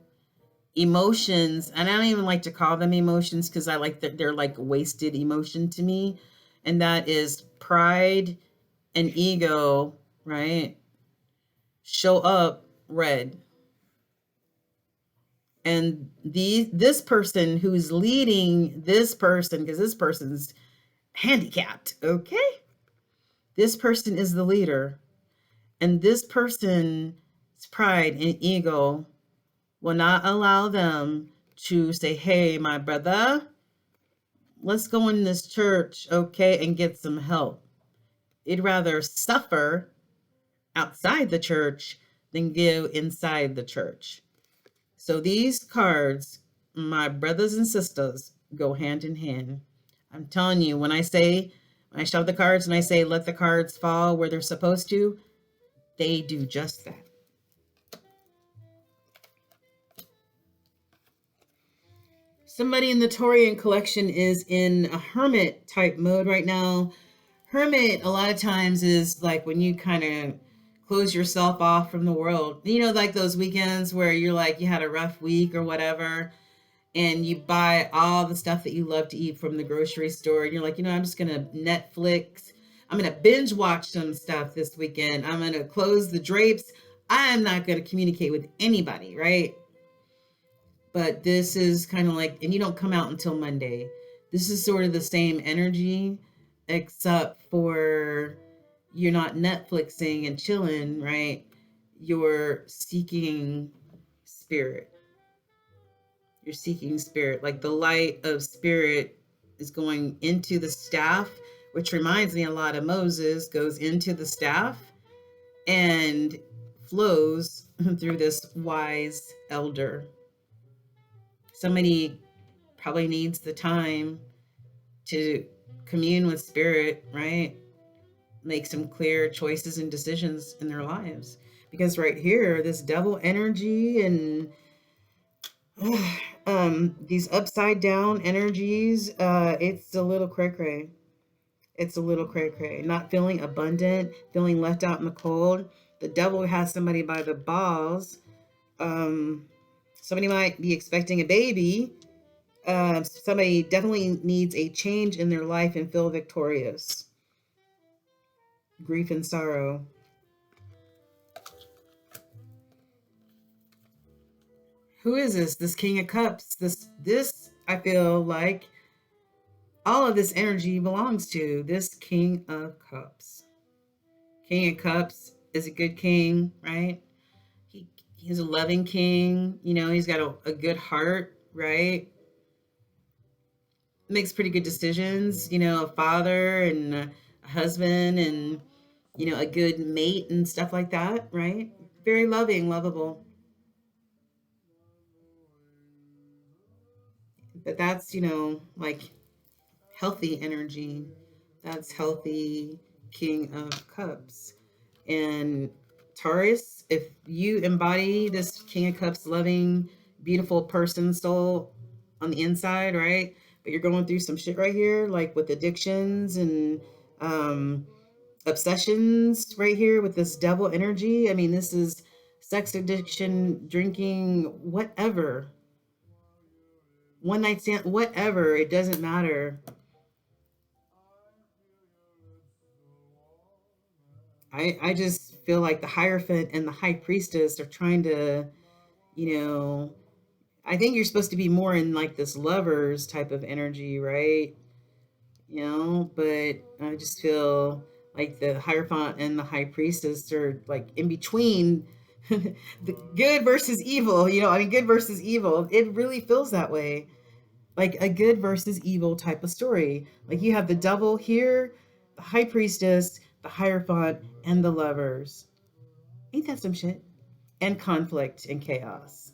emotions, and I don't even like to call them emotions because I like that they're like wasted emotion to me, and that is pride and ego, right? Show up red. And this person who's leading this person, because this person's handicapped, okay? This person is the leader, and this person's pride and ego will not allow them to say, hey, my brother, let's go in this church, okay, and get some help. They'd rather suffer outside the church than go inside the church. So these cards, my brothers and sisters, go hand in hand. I'm telling you, when I shove the cards and I say, let the cards fall where they're supposed to, they do just that. Somebody in the Taurian collection is in a hermit type mode right now. Hermit, a lot of times, is like when you kind of close yourself off from the world. Like those weekends where you're like, you had a rough week or whatever, and you buy all the stuff that you love to eat from the grocery store. And you're like, I'm just going to Netflix. I'm going to binge watch some stuff this weekend. I'm going to close the drapes. I'm not going to communicate with anybody, right? But this is kind of like, and you don't come out until Monday. This is sort of the same energy, except for you're not Netflixing and chilling, right? You're seeking spirit. You're seeking spirit. Like the light of spirit is going into the staff, which reminds me a lot of Moses, goes into the staff and flows through this wise elder. Somebody probably needs the time to commune with spirit, right? Make some clear choices and decisions in their lives. Because right here, this devil energy and these upside down energies, it's a little cray cray. It's a little cray cray. Not feeling abundant, feeling left out in the cold. The devil has somebody by the balls. Somebody might be expecting a baby. Somebody definitely needs a change in their life and feel victorious. Grief and sorrow. Who is this? This King of Cups. This I feel like all of this energy belongs to this King of Cups. King of Cups is a good king, right? He's a loving king. You know, he's got a good heart, right? Makes pretty good decisions. You know, a father and a husband and, you know, a good mate and stuff like that, right? Very loving, lovable. But that's, you know, like healthy energy. That's healthy King of Cups. And Taurus, if you embody this King of Cups loving, beautiful person soul on the inside, right? But you're going through some shit right here, like with addictions and obsessions right here with this devil energy. I mean, this is sex addiction, drinking, whatever. One night stand, whatever. It doesn't matter. I just feel like the Hierophant and the High Priestess are trying to, you know, I think you're supposed to be more in like this lovers type of energy, right? You know, but I just feel like the Hierophant and the High Priestess are like in between the good versus evil, you know, I mean, good versus evil. It really feels that way. Like a good versus evil type of story. Like you have the devil here, the High Priestess, the Hierophant, and the lovers. Ain't that some shit? And conflict and chaos.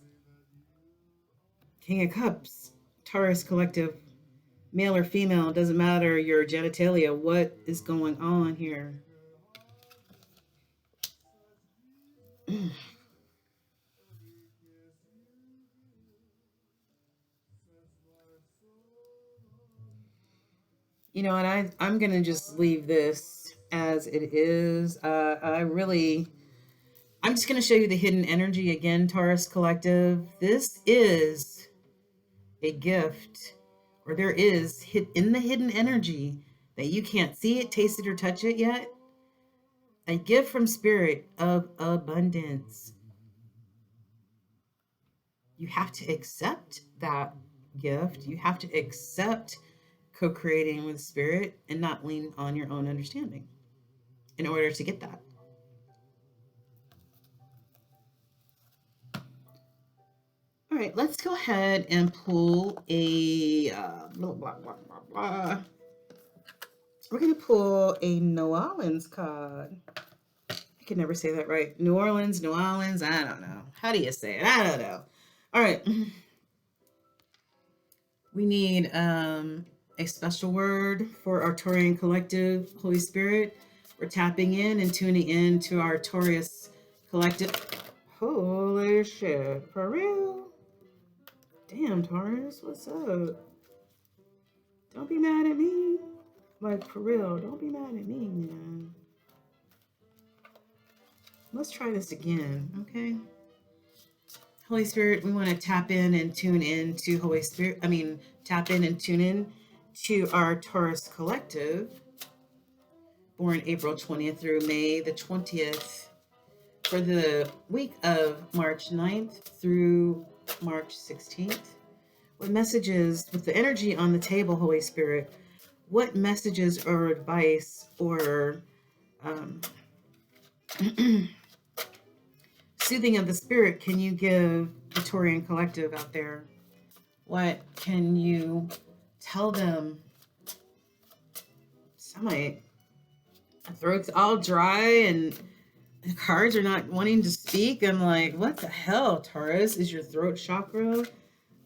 King of Cups, Taurus collective, male or female, doesn't matter your genitalia. What is going on here? You know, and I'm going to just leave this as it is. I'm just going to show you the hidden energy again, Taurus collective. This is a gift, or there is in the hidden energy that you can't see it, taste it, or touch it yet. A gift from spirit of abundance. You have to accept that gift. You have to accept co-creating with spirit and not lean on your own understanding in order to get that. All right, let's go ahead and pull a blah, blah, blah, blah, blah. We're going to pull a New Orleans card. I can never say that right. New Orleans, I don't know. How do you say it? I don't know. All right. We need a special word for our Taurian collective, Holy Spirit. We're tapping in and tuning in to our Taurus collective. Holy shit, for real? Damn, Taurus, what's up? Don't be mad at me. Like, for real, don't be mad at me, man. Let's try this again, okay? Holy Spirit, we want to tap in and tune in to Holy Spirit. Tap in and tune in to our Taurus collective, born April 20th through May the 20th, for the week of March 9th through March 16th. What messages, with the energy on the table, Holy Spirit, what messages or advice or soothing of the spirit can you give the Taurian collective out there? What can you tell them? My throat's all dry and the cards are not wanting to speak. I'm like, what the hell, Taurus? Is your throat chakra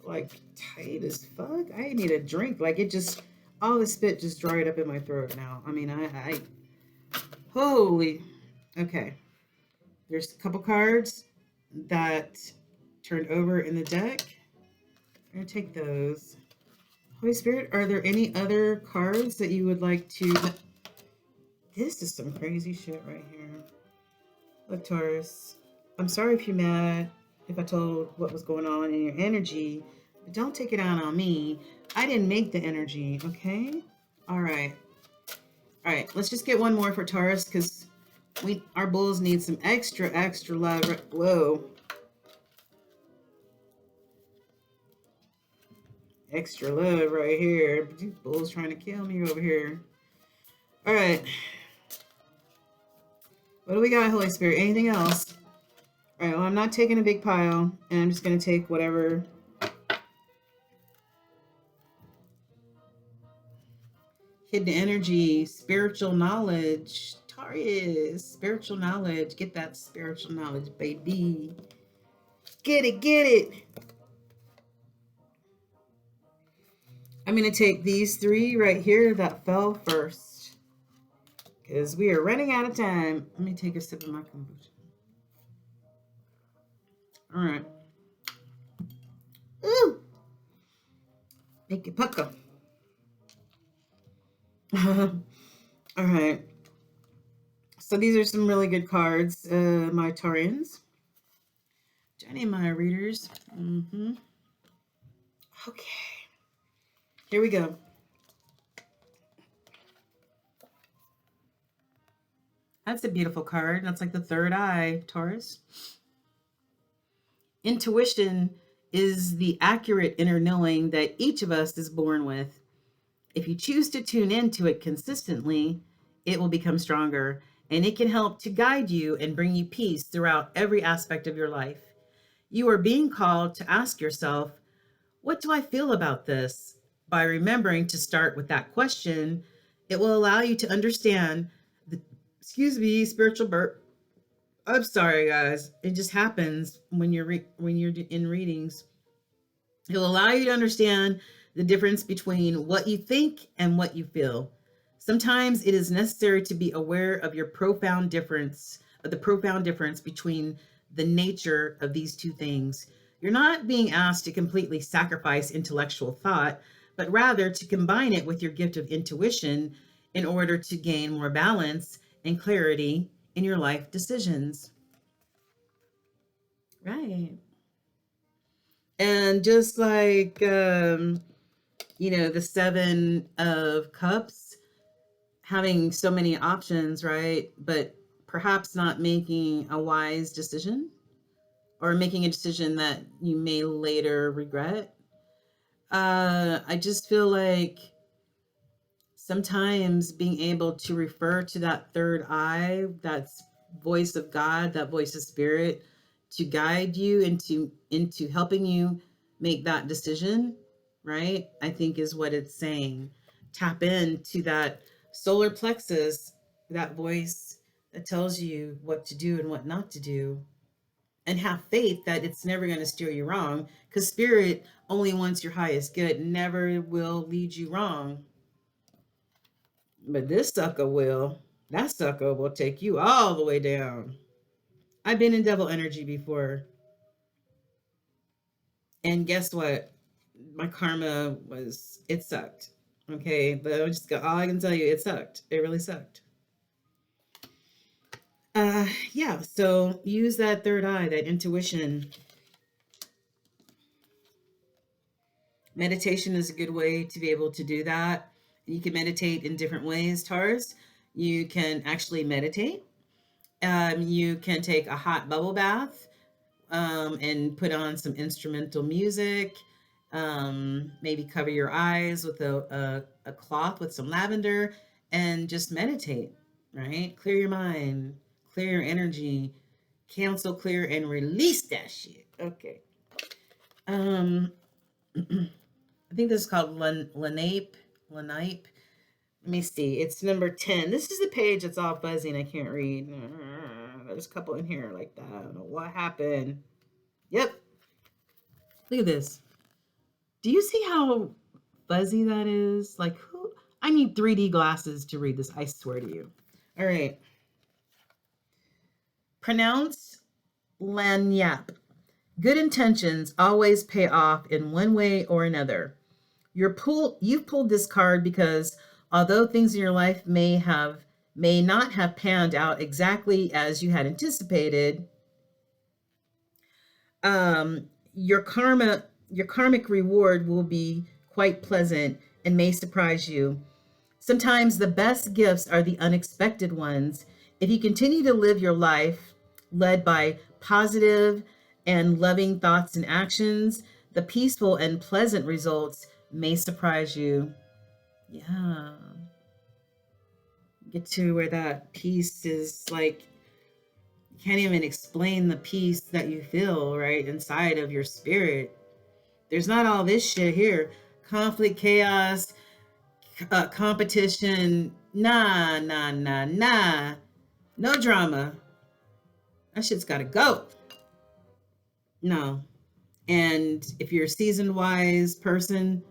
like tight as fuck? I need a drink. Like it just, all the spit just dried up in my throat now. I mean, I holy, okay. There's a couple cards that turned over in the deck. I'm gonna take those. Holy Spirit, are there any other cards that you would like to... This is some crazy shit right here. Look, Taurus, I'm sorry if you're mad, if I told what was going on in your energy, but don't take it out on me. I didn't make the energy, okay? All right. All right, let's just get one more for Taurus because our bulls need some extra love. Whoa. Extra love right here. These bulls trying to kill me over here. All right. What do we got, Holy Spirit? Anything else? All right, well, I'm not taking a big pile, and I'm just going to take whatever. Hidden energy, spiritual knowledge. Taurus, spiritual knowledge. Get that spiritual knowledge, baby. Get it, get it. I'm going to take these three right here that fell first because we are running out of time. Let me take a sip of my kombucha. All right. Ooh. Make it pucker. All right. So these are some really good cards, my Taurians. Jenny, my readers. Okay. Here we go. That's a beautiful card. That's like the third eye, Taurus. Intuition is the accurate inner knowing that each of us is born with. If you choose to tune into it consistently, it will become stronger, and it can help to guide you and bring you peace throughout every aspect of your life. You are being called to ask yourself, what do I feel about this? By remembering to start with that question, it will allow you to understand the, spiritual burp. I'm sorry, guys. It just happens when you're in readings. It will allow you to understand the difference between what you think and what you feel. Sometimes it is necessary to be aware of the profound difference between the nature of these two things. You're not being asked to completely sacrifice intellectual thought, but rather to combine it with your gift of intuition in order to gain more balance and clarity in your life decisions. Right. And just like, the Seven of Cups, having so many options, right? But perhaps not making a wise decision or making a decision that you may later regret. I just feel like sometimes being able to refer to that third eye, that voice of God, that voice of spirit, to guide you into helping you make that decision, right? I think is what it's saying. Tap into that solar plexus, that voice that tells you what to do and what not to do, and have faith that it's never going to steer you wrong, because spirit only wants your highest good, never will lead you wrong. But this sucker will. That sucker will take you all the way down. I've been in devil energy before. And guess what? My karma it sucked. Okay, but all I can tell you, it sucked. It really sucked. Yeah, so use that third eye, that intuition. Meditation is a good way to be able to do that. You can meditate in different ways, Taurus. You can actually meditate. You can take a hot bubble bath and put on some instrumental music. Maybe cover your eyes with a cloth with some lavender and just meditate, right? Clear your mind, clear your energy, cancel, clear, and release that shit. Okay. I think this is called Lenape. Lenape. Let me see. It's number 10. This is the page that's all fuzzy and I can't read. There's a couple in here like that. I don't know what happened. Yep. Look at this. Do you see how fuzzy that is? Like, who? I need 3D glasses to read this. I swear to you. All right. Pronounce lanyap. Good intentions always pay off in one way or another. You've pulled this card because although things in your life may not have panned out exactly as you had anticipated, your karmic reward will be quite pleasant and may surprise you. Sometimes the best gifts are the unexpected ones. If you continue to live your life led by positive and loving thoughts and actions, the peaceful and pleasant results may surprise you. Yeah. Get to where that peace is like, you can't even explain the peace that you feel right inside of your spirit. There's not all this shit here. Conflict, chaos, competition. Nah. No drama. That shit's got to go. No. And if you're a seasoned wise person,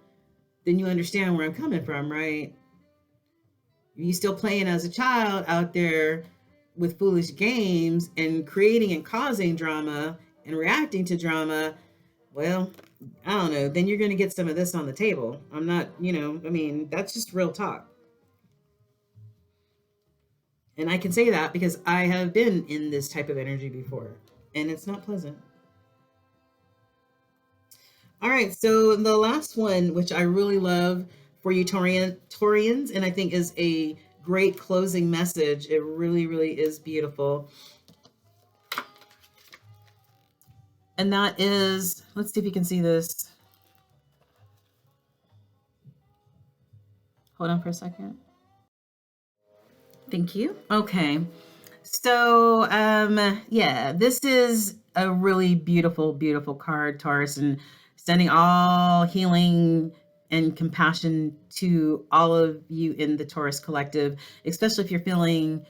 then you understand where I'm coming from, right? You still playing as a child out there with foolish games and creating and causing drama and reacting to drama, well, I don't know, then you're going to get some of this on the table. I'm not, that's just real talk. And I can say that because I have been in this type of energy before, and it's not pleasant. All right, so the last one, which I really love for you Taurians, and I think is a great closing message. It really, really is beautiful. And that is, let's see if you can see this. Hold on for a second. Thank you. Okay. So, yeah, this is a really beautiful, beautiful card, Taurus, and sending all healing and compassion to all of you in the Taurus collective, especially if you're feeling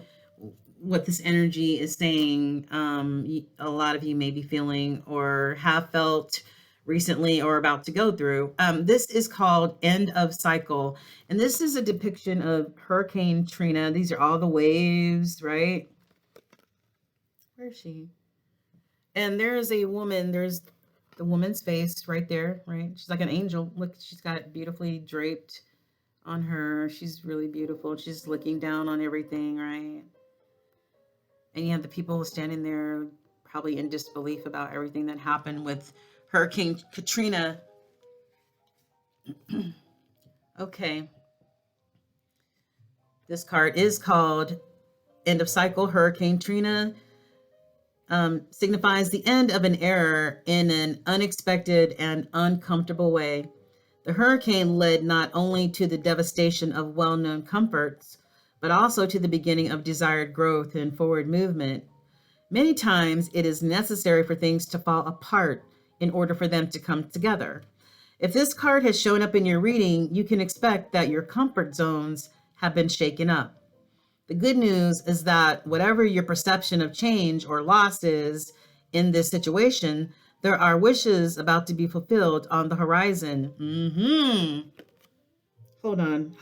what this energy is saying. A lot of you may be feeling or have felt recently or about to go through. This is called End of Cycle. And this is a depiction of Hurricane Trina. These are all the waves, right? Where is she? And there is a woman, there's the woman's face right there, right? She's like an angel. Look, she's got it beautifully draped on her. She's really beautiful. She's looking down on everything, right? And you have the people standing there probably in disbelief about everything that happened with Hurricane Katrina. Okay. This card is called End of Cycle. Hurricane Trina signifies the end of an era in an unexpected and uncomfortable way. The hurricane led not only to the devastation of well-known comforts, but also to the beginning of desired growth and forward movement. Many times it is necessary for things to fall apart in order for them to come together. If this card has shown up in your reading, you can expect that your comfort zones have been shaken up. The good news is that whatever your perception of change or loss is in this situation, there are wishes about to be fulfilled on the horizon. Hold on.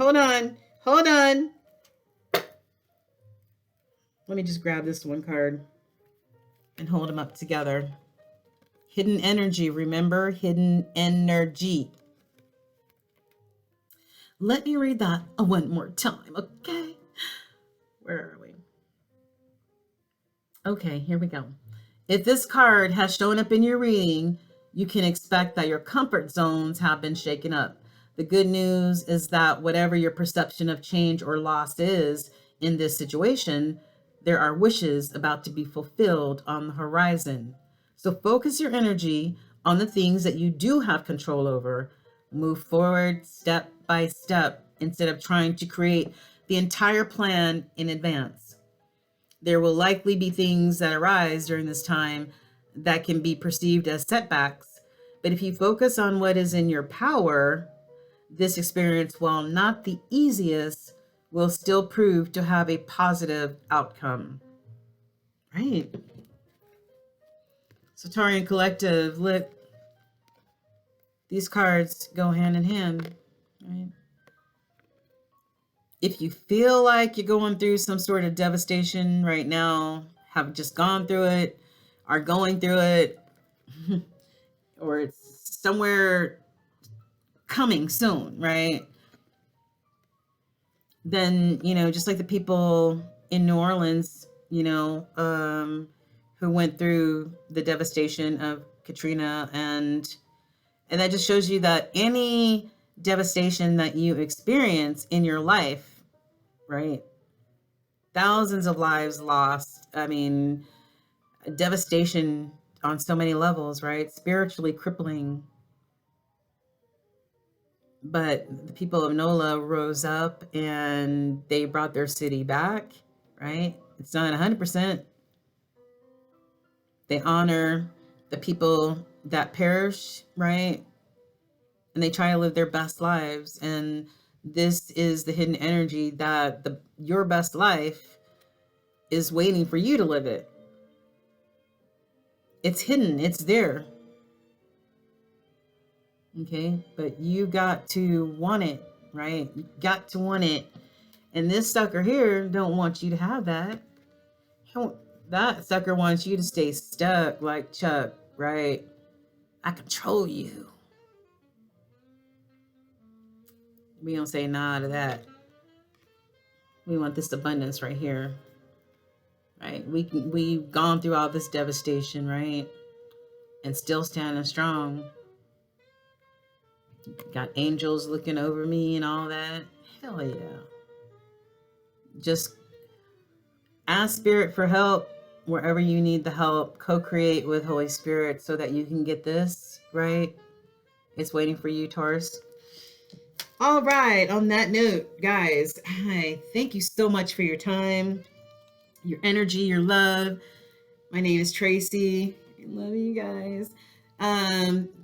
Let me just grab this one card and hold them up together. Hidden energy, remember? Hidden energy. Let me read that one more time, okay? Where are we? Okay, here we go. If this card has shown up in your reading, you can expect that your comfort zones have been shaken up. The good news is that whatever your perception of change or loss is in this situation, there are wishes about to be fulfilled on the horizon. So focus your energy on the things that you do have control over. Move forward step by step instead of trying to create the entire plan in advance. There will likely be things that arise during this time that can be perceived as setbacks, But if you focus on what is in your power, this experience, while not the easiest, will still prove to have a positive outcome. Right. So Tarian Collective, look, these cards go hand in hand. Right. If you feel like you're going through some sort of devastation right now, have just gone through it, are going through it, or it's somewhere coming soon, right? Then, you know, just like the people in New Orleans, you know, who went through the devastation of Katrina, and that just shows you that any devastation that you experience in your life, right? Thousands of lives lost. I mean, devastation on so many levels, right? Spiritually crippling. But the people of NOLA rose up and they brought their city back, right? It's not 100%. They honor the people that perish, right? And they try to live their best lives. And this is the hidden energy that your best life is waiting for you to live it. It's hidden, it's there. Okay, but you got to want it, right? You got to want it. And this sucker here don't want you to have that. That sucker wants you to stay stuck like Chuck, right? I control you. We don't say nah to that. We want this abundance right here, right? We've gone through all this devastation, right? And still standing strong. Got angels looking over me and all that. Hell yeah. Just ask Spirit for help wherever you need the help. Co-create with Holy Spirit so that you can get this, right? It's waiting for you, Taurus. All right. On that note, guys, hi. Thank you so much for your time, your energy, your love. My name is Tracy. I love you guys.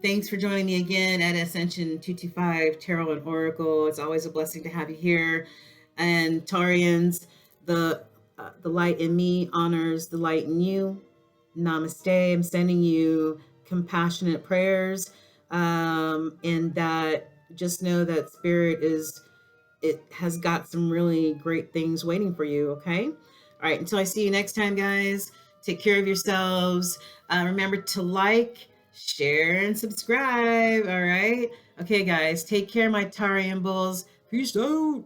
Thanks for joining me again at Ascension 225 Tarot and Oracle. It's always a blessing to have you here. And Tarians, the light in me honors the light in you. Namaste. I'm sending you compassionate prayers, and that just know that Spirit has got some really great things waiting for you. Okay. All right. Until I see you next time, guys. Take care of yourselves. Remember to like, share, and subscribe. All right. Okay, guys. Take care, my Tarian bulls. Peace out.